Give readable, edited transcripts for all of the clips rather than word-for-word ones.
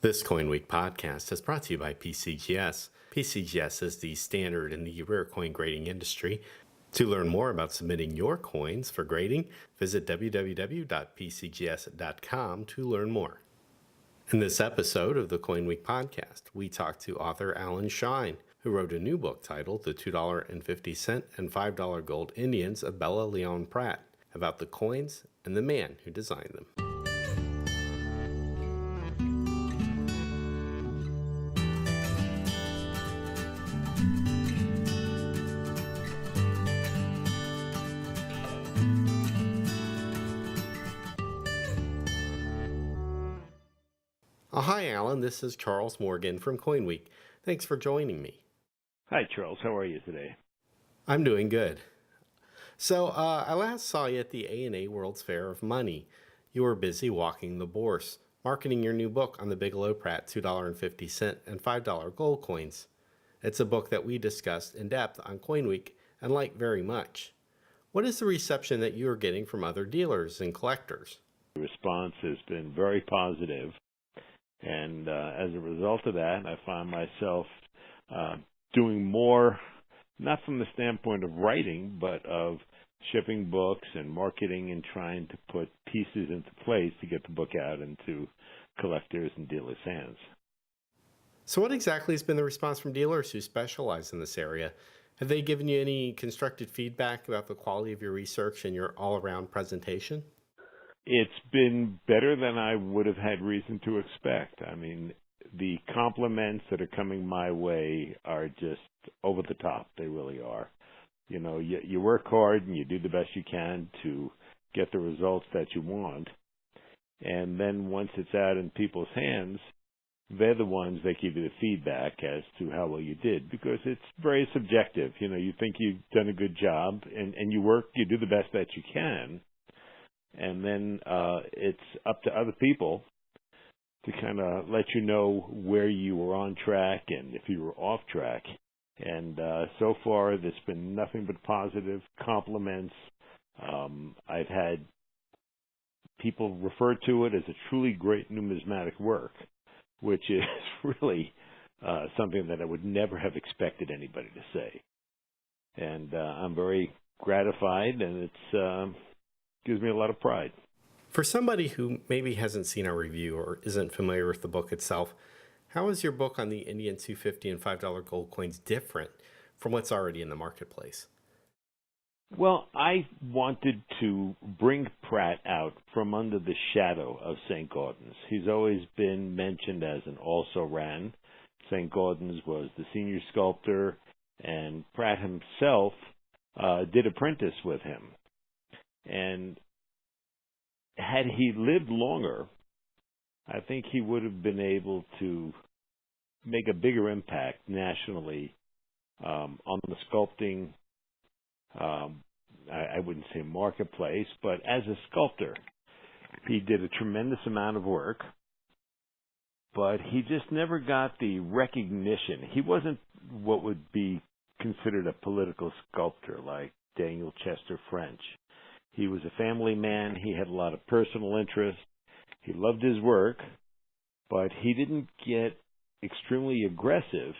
This CoinWeek podcast is brought to you by PCGS. PCGS is the standard in the rare coin grading industry. To learn more about submitting your coins for grading, visit www.pcgs.com to learn more. In this episode of the CoinWeek podcast, we talked to author Allan Schein, who wrote a new book titled The $2.50 and 5.00 Gold Indians of Bela Lyon Pratt, about the coins and the man who designed them. Hi, Allan. This is Charles Morgan from CoinWeek. Thanks for joining me. Hi, Charles. How are you today? I'm doing good. So, I last saw you at the A&A World's Fair of Money. You were busy walking the bourse, marketing your new book on the Bigelow-Pratt $2.50 and 5.00 gold coins. It's a book that we discussed in depth on CoinWeek and like very much. What is the reception that you are getting from other dealers and collectors? The response has been very positive. And as a result of that, I find myself doing more, not from the standpoint of writing, but of shipping books and marketing and trying to put pieces into place to get the book out into collectors and dealers' hands. So what exactly has been the response from dealers who specialize in this area? Have they given you any constructive feedback about the quality of your research and your all-around presentation? It's been better than I would have had reason to expect. I mean, the compliments that are coming my way are just over the top. They really are. You know, you work hard and you do the best you can to get the results that you want. And then once it's out in people's hands, they're the ones that give you the feedback as to how well you did, because it's very subjective. You know, you think you've done a good job and you do the best that you can. And then it's up to other people to kind of let you know where you were on track and if you were off track. And so far, there's been nothing but positive compliments. I've had people refer to it as a truly great numismatic work, which is really something that I would never have expected anybody to say. And I'm very gratified, and it's gives me a lot of pride. For somebody who maybe hasn't seen our review or isn't familiar with the book itself, how is your book on the Indian 2.50 and 5.00 gold coins different from what's already in the marketplace? Well, I wanted to bring Pratt out from under the shadow of St. Gaudens. He's always been mentioned as an also-ran. St. Gaudens was the senior sculptor, and Pratt himself did apprentice with him. And had he lived longer, I think he would have been able to make a bigger impact nationally on the sculpting, I wouldn't say marketplace, but as a sculptor. He did a tremendous amount of work, but he just never got the recognition. He wasn't what would be considered a political sculptor like Daniel Chester French. He was a family man. He had a lot of personal interest. He loved his work, but he didn't get extremely aggressive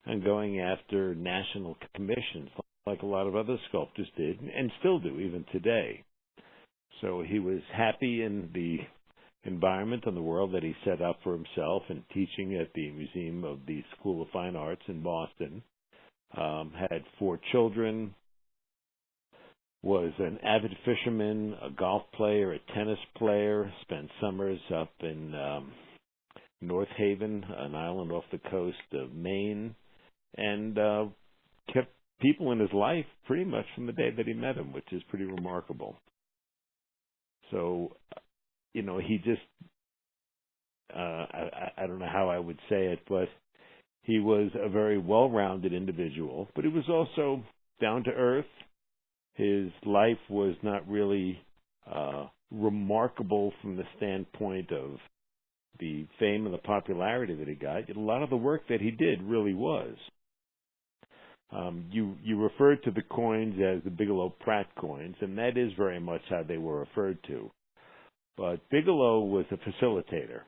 on going after national commissions like a lot of other sculptors did and still do even today. So he was happy in the environment and the world that he set up for himself, and teaching at the Museum of the School of Fine Arts in Boston. Had 4 children. Was an avid fisherman, a golf player, a tennis player, spent summers up in North Haven, an island off the coast of Maine, and kept people in his life pretty much from the day that he met him, which is pretty remarkable. So, you know, he just, I don't know how I would say it, but he was a very well-rounded individual, but he was also down to earth. His life was not really remarkable from the standpoint of the fame and the popularity that he got. A lot of the work that he did really was. You referred to the coins as the Bigelow-Pratt coins, and that is very much how they were referred to. But Bigelow was a facilitator.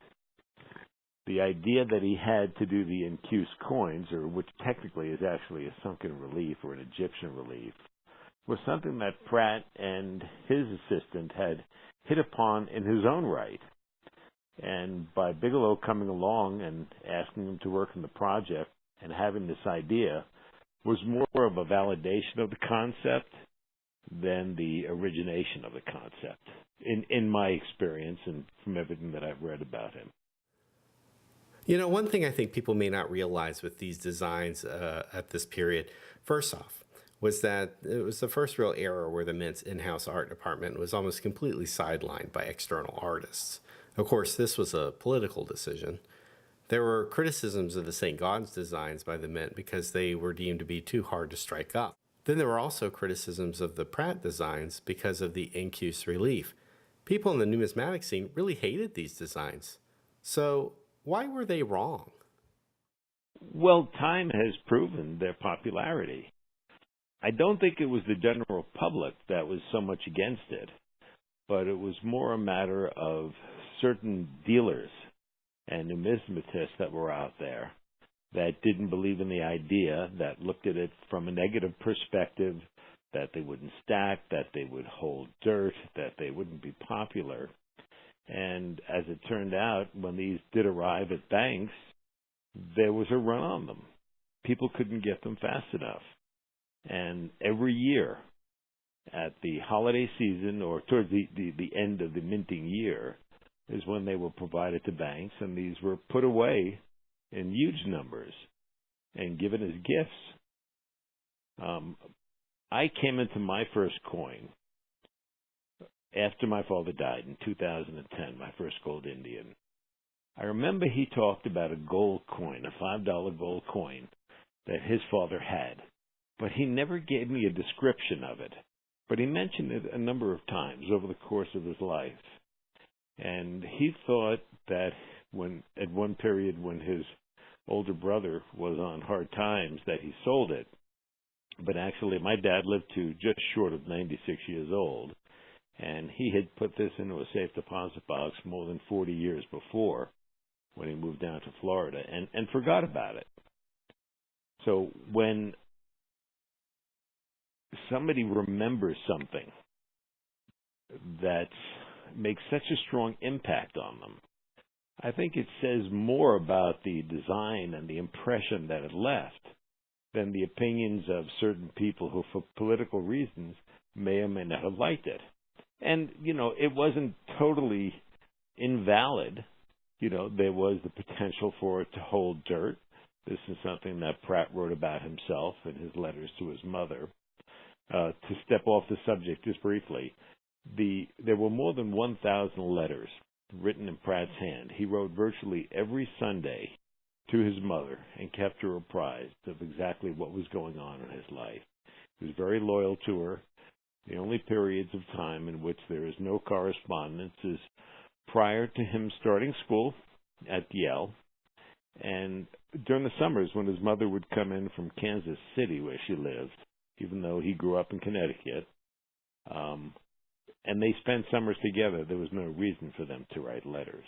the idea that he had to do the incuse coins, or which technically is actually a sunken relief or an Egyptian relief, was something that Pratt and his assistant had hit upon in his own right. And by Bigelow coming along and asking him to work on the project and having this idea was more of a validation of the concept than the origination of the concept, in my experience and from everything that I've read about him. You know, one thing I think people may not realize with these designs at this period, first off, was that it was the first real era where the Mint's in-house art department was almost completely sidelined by external artists. Of course, this was a political decision. There were criticisms of the St. Gaudens designs by the Mint because they were deemed to be too hard to strike up. Then there were also criticisms of the Pratt designs because of the incuse relief. People in the numismatic scene really hated these designs. So why were they wrong? Well, time has proven their popularity. I don't think it was the general public that was so much against it, but it was more a matter of certain dealers and numismatists that were out there that didn't believe in the idea, that looked at it from a negative perspective, that they wouldn't stack, that they would hold dirt, that they wouldn't be popular. And as it turned out, when these did arrive at banks, there was a run on them. People couldn't get them fast enough. And every year, at the holiday season or towards the end of the minting year, is when they were provided to banks, and these were put away in huge numbers and given as gifts. I came into my first coin after my father died in 2010, my first gold Indian. I remember he talked about a gold coin, a $5 gold coin that his father had, but he never gave me a description of it. But he mentioned it a number of times over the course of his life. And he thought that at one period when his older brother was on hard times, that he sold it. But actually, my dad lived to just short of 96 years old, and he had put this into a safe deposit box more than 40 years before when he moved down to Florida and forgot about it. So when somebody remembers something that makes such a strong impact on them, I think it says more about the design and the impression that it left than the opinions of certain people who, for political reasons, may or may not have liked it. And, it wasn't totally invalid. There was the potential for it to hold dirt. This is something that Pratt wrote about himself in his letters to his mother. To step off the subject just briefly, there were more than 1,000 letters written in Pratt's hand. He wrote virtually every Sunday to his mother and kept her apprised of exactly what was going on in his life. He was very loyal to her. The only periods of time in which there is no correspondence is prior to him starting school at Yale, and during the summers when his mother would come in from Kansas City, where she lived, even though he grew up in Connecticut, and they spent summers together. There was no reason for them to write letters.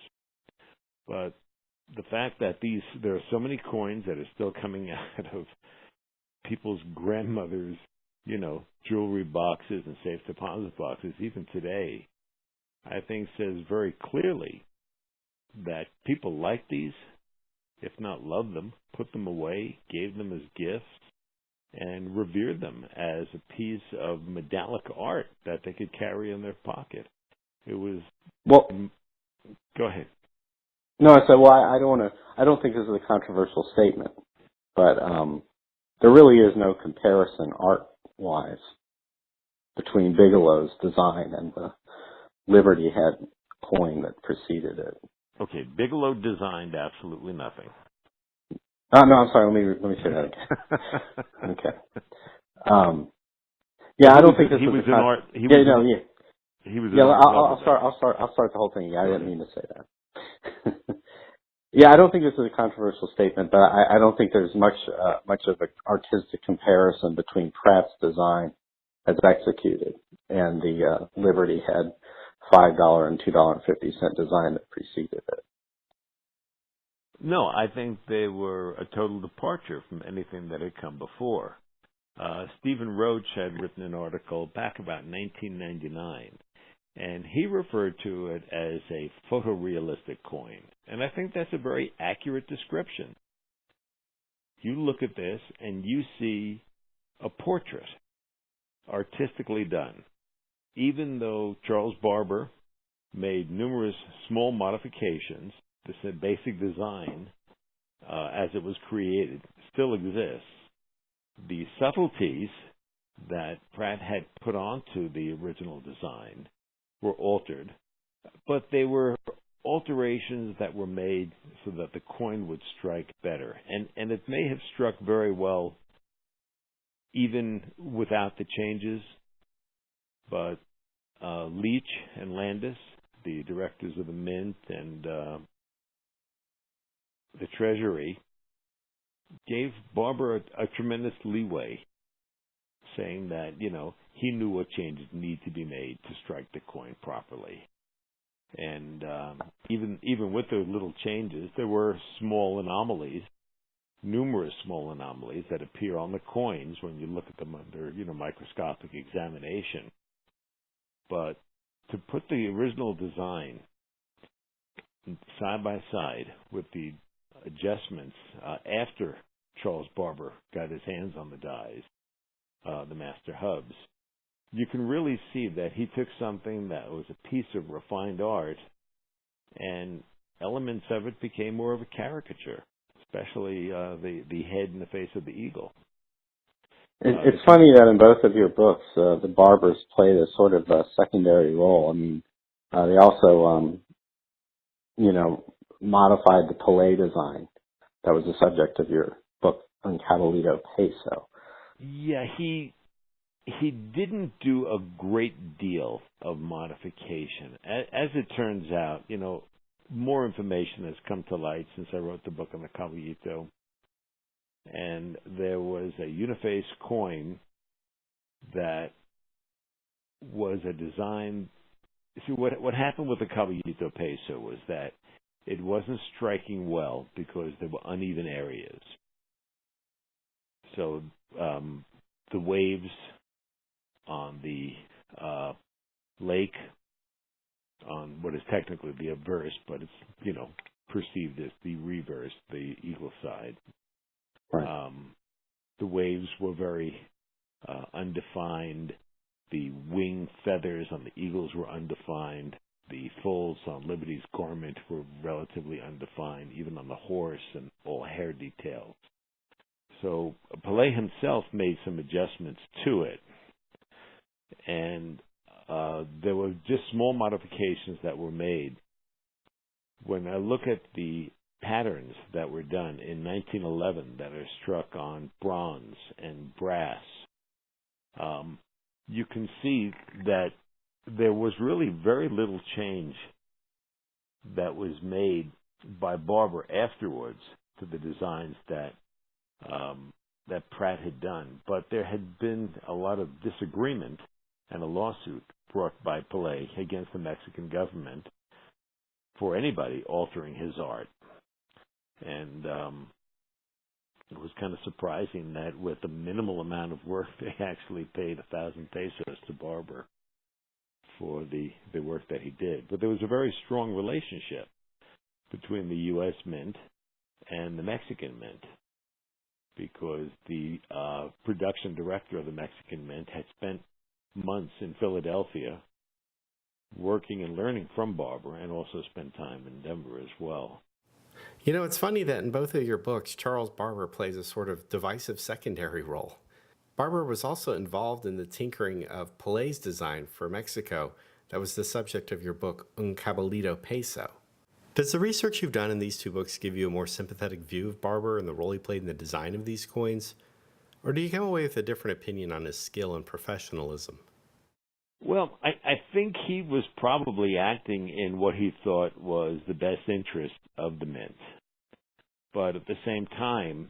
But the fact that there are so many coins that are still coming out of people's grandmothers' jewelry boxes and safe deposit boxes, even today, I think says very clearly that people like these, if not loved them, put them away, gave them as gifts, and revered them as a piece of medallic art that they could carry in their pocket. It was... Well, go ahead. No, I said, well, I don't think this is a controversial statement, but there really is no comparison art-wise between Bigelow's design and the Liberty Head coin that preceded it. Okay, Bigelow designed absolutely nothing. No, I'm sorry. Let me say that again. Okay. Yeah, I don't think this was an art. He was. Yeah, I'll start the whole thing. Yeah, I didn't mean to say that. Yeah, I don't think this is a controversial statement, but I don't think there's much of an artistic comparison between Pratt's design as executed and the Liberty Head $5 and $2.50 design that preceded it. No, I think they were a total departure from anything that had come before. Stephen Roach had written an article back about 1999, and he referred to it as a photorealistic coin. And I think that's a very accurate description. You look at this and you see a portrait, artistically done. Even though Charles Barber made numerous small modifications, the basic design, as it was created, still exists. The subtleties that Pratt had put onto the original design were altered, but they were alterations that were made so that the coin would strike better. And it may have struck very well even without the changes, but Leach and Landis, the directors of the Mint and the Treasury, gave Barber a tremendous leeway, saying that, he knew what changes need to be made to strike the coin properly. And even with those little changes, there were small anomalies, numerous small anomalies that appear on the coins when you look at them under, microscopic examination. But to put the original design side by side with the adjustments after Charles Barber got his hands on the dies, the master hubs, you can really see that he took something that was a piece of refined art, and elements of it became more of a caricature, especially the head and the face of the eagle. It's funny that in both of your books, the Barbers played a sort of a secondary role. I mean, they also, modified the Pelé design that was the subject of your book, Caballito Peso. Yeah, he didn't do a great deal of modification. As it turns out, more information has come to light since I wrote the book on the Caballito. And there was a uniface coin that was a design. See, what happened with the Caballito Peso was that it wasn't striking well because there were uneven areas. So the waves on the lake, on what is technically the obverse, but it's, perceived as the reverse, the eagle side. Right. The waves were very undefined. The wing feathers on the eagles were undefined. The folds on Liberty's garment were relatively undefined, even on the horse and all hair details. So Pelé himself made some adjustments to it. And there were just small modifications that were made. When I look at the patterns that were done in 1911 that are struck on bronze and brass, you can see that there was really very little change that was made by Barber afterwards to the designs that Pratt had done. But there had been a lot of disagreement and a lawsuit brought by Pelé against the Mexican government for anybody altering his art. And it was kind of surprising that with a minimal amount of work, they actually paid 1,000 pesos to Barber for the work that he did. But there was a very strong relationship between the U.S. Mint and the Mexican Mint, because the production director of the Mexican Mint had spent months in Philadelphia working and learning from Barber, and also spent time in Denver as well. It's funny that in both of your books, Charles Barber plays a sort of divisive secondary role. Barber was also involved in the tinkering of Pelé's design for Mexico that was the subject of your book, Un Caballito Peso. Does the research you've done in these two books give you a more sympathetic view of Barber and the role he played in the design of these coins? Or do you come away with a different opinion on his skill and professionalism? Well, I think he was probably acting in what he thought was the best interest of the Mint. But at the same time,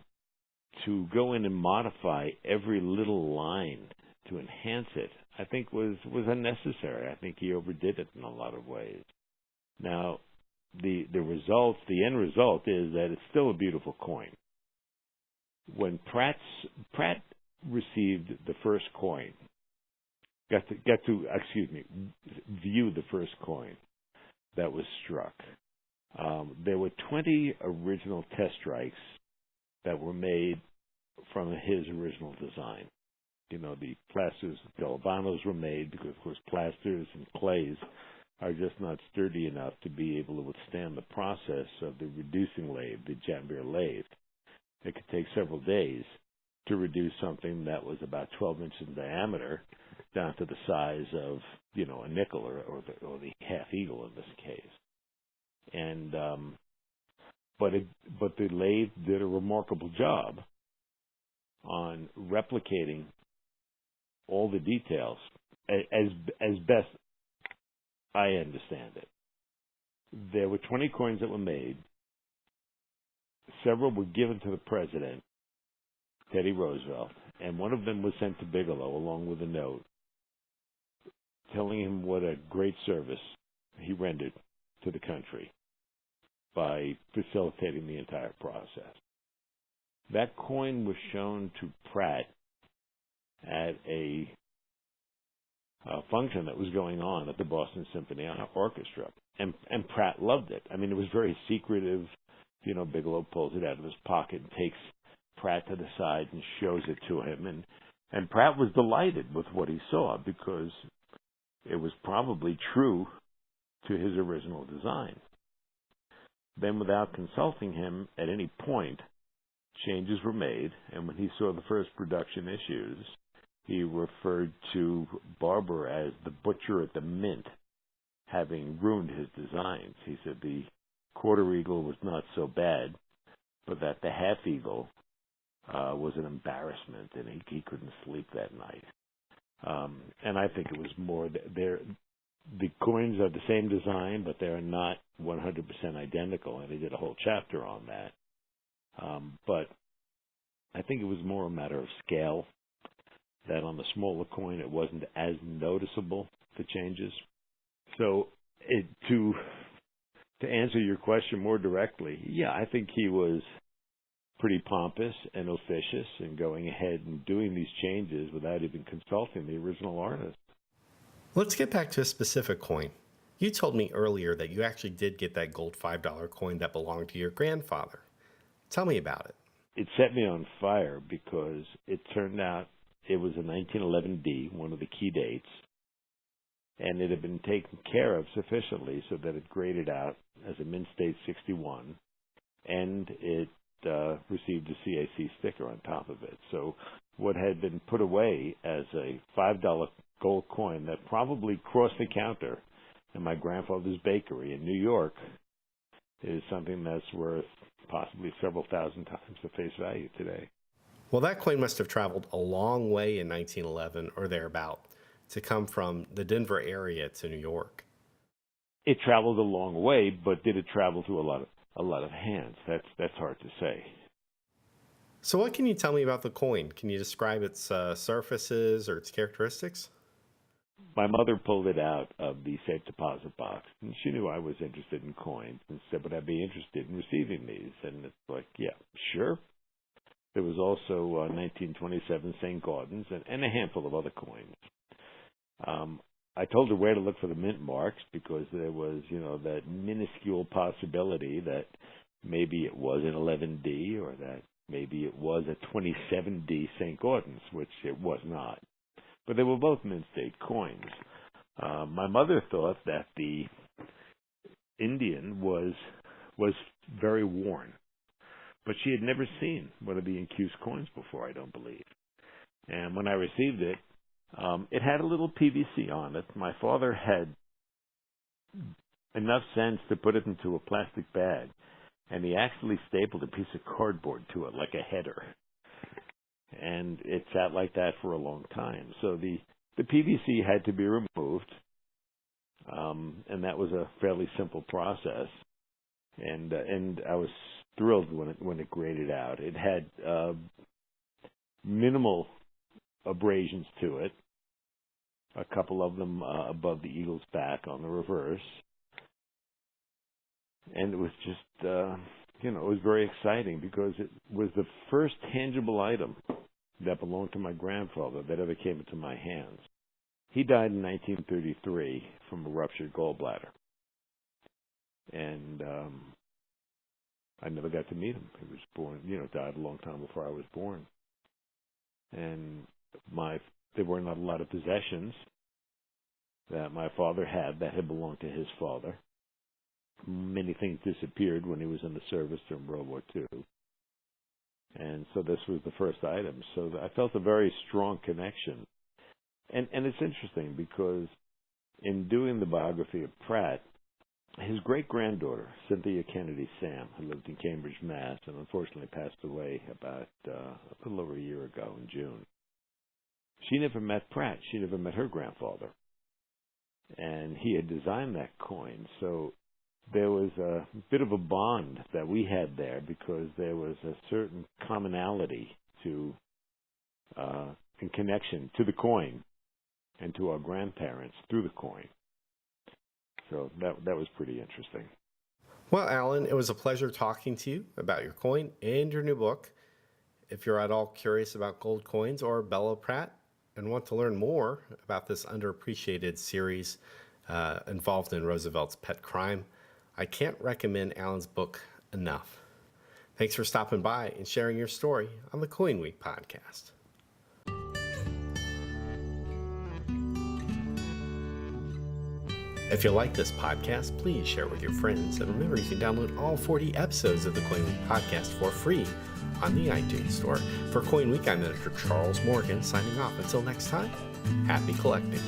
to go in and modify every little line to enhance it, I think was unnecessary. I think he overdid it in a lot of ways. Now, the end result is that it's still a beautiful coin. When Pratt received the first coin, got to view the first coin that was struck, there were 20 original test strikes that were made from his original design. The plasters, galvanos were made because, of course, plasters and clays are just not sturdy enough to be able to withstand the process of the reducing lathe, the Janvier lathe. It could take several days to reduce something that was about 12 inches in diameter down to the size of, a nickel or the half eagle in this case. And but the lathe did a remarkable job on replicating all the details as best I understand it. There were 20 coins that were made. Several were given to the president, Teddy Roosevelt, and one of them was sent to Bigelow along with a note telling him what a great service he rendered to the country by facilitating the entire process. That coin was shown to Pratt at a function that was going on at the Boston Symphony Orchestra, and Pratt loved it. I mean, it was very secretive. Bigelow pulls it out of his pocket and takes Pratt to the side and shows it to him, and Pratt was delighted with what he saw because it was probably true to his original design. Then, without consulting him at any point, changes were made, and when he saw the first production issues, he referred to Barber as the butcher at the mint, having ruined his designs. He said the quarter eagle was not so bad, but that the half eagle was an embarrassment, and he couldn't sleep that night. And I think it was more the coins are the same design, but they're not 100% identical, and he did a whole chapter on that. But I think it was more a matter of scale, that on the smaller coin it wasn't as noticeable, the changes. So to answer your question more directly, yeah, I think he was pretty pompous and officious in going ahead and doing these changes without even consulting the original artist. Let's get back to a specific coin. You told me earlier that you actually did get that gold $5 coin that belonged to your grandfather. Tell me about it. It set me on fire because it turned out it was a 1911D, one of the key dates, and it had been taken care of sufficiently so that it graded out as a Mint State 61, and it received a CAC sticker on top of it. So what had been put away as a $5 gold coin that probably crossed the counter in my grandfather's bakery in New York is something that's worth possibly several thousand times the face value today. Well, that coin must have traveled a long way in 1911 or thereabout to come from the Denver area to New York. It traveled a long way, but did it travel through a lot of hands? That's hard to say. So what can you tell me about the coin? Can you describe its surfaces or its characteristics? My mother pulled it out of the safe deposit box, and she knew I was interested in coins and said, would I be interested in receiving these? And it's like, yeah, sure. There was also 1927 St. Gaudens and a handful of other coins. I told her where to look for the mint marks because there was, that minuscule possibility that maybe it was an 11D or that maybe it was a 27D St. Gaudens, which it was not. But they were both Mint State coins. My mother thought that the Indian was very worn, but she had never seen one of the incuse coins before, I don't believe. And when I received it, it had a little PVC on it. My father had enough sense to put it into a plastic bag, and he actually stapled a piece of cardboard to it like a header. And it sat like that for a long time. So the PVC had to be removed, and that was a fairly simple process. And I was thrilled when it graded out. It had minimal abrasions to it, a couple of them above the eagle's back on the reverse. And it was just, it was very exciting because it was the first tangible item that belonged to my grandfather that ever came into my hands. He died in 1933 from a ruptured gallbladder. And I never got to meet him. He was born, died a long time before I was born. And there were not a lot of possessions that my father had belonged to his father. Many things disappeared when he was in the service during World War II. And so this was the first item. So I felt a very strong connection. And it's interesting because in doing the biography of Pratt, his great-granddaughter, Cynthia Kennedy Sam, who lived in Cambridge, Mass., and unfortunately passed away about a little over a year ago in June, she never met Pratt. She never met her grandfather. And he had designed that coin. So there was a bit of a bond that we had there because there was a certain commonality in connection to the coin and to our grandparents through the coin. So that was pretty interesting. Well, Allan, it was a pleasure talking to you about your coin and your new book. If you're at all curious about gold coins or Bela Pratt and want to learn more about this underappreciated series involved in Roosevelt's pet crime, I can't recommend Allan's book enough. Thanks for stopping by and sharing your story on the CoinWeek podcast. If you like this podcast, please share it with your friends. And remember, you can download all 40 episodes of the CoinWeek podcast for free on the iTunes Store. For CoinWeek, I'm editor Charles Morgan, signing off. Until next time, happy collecting.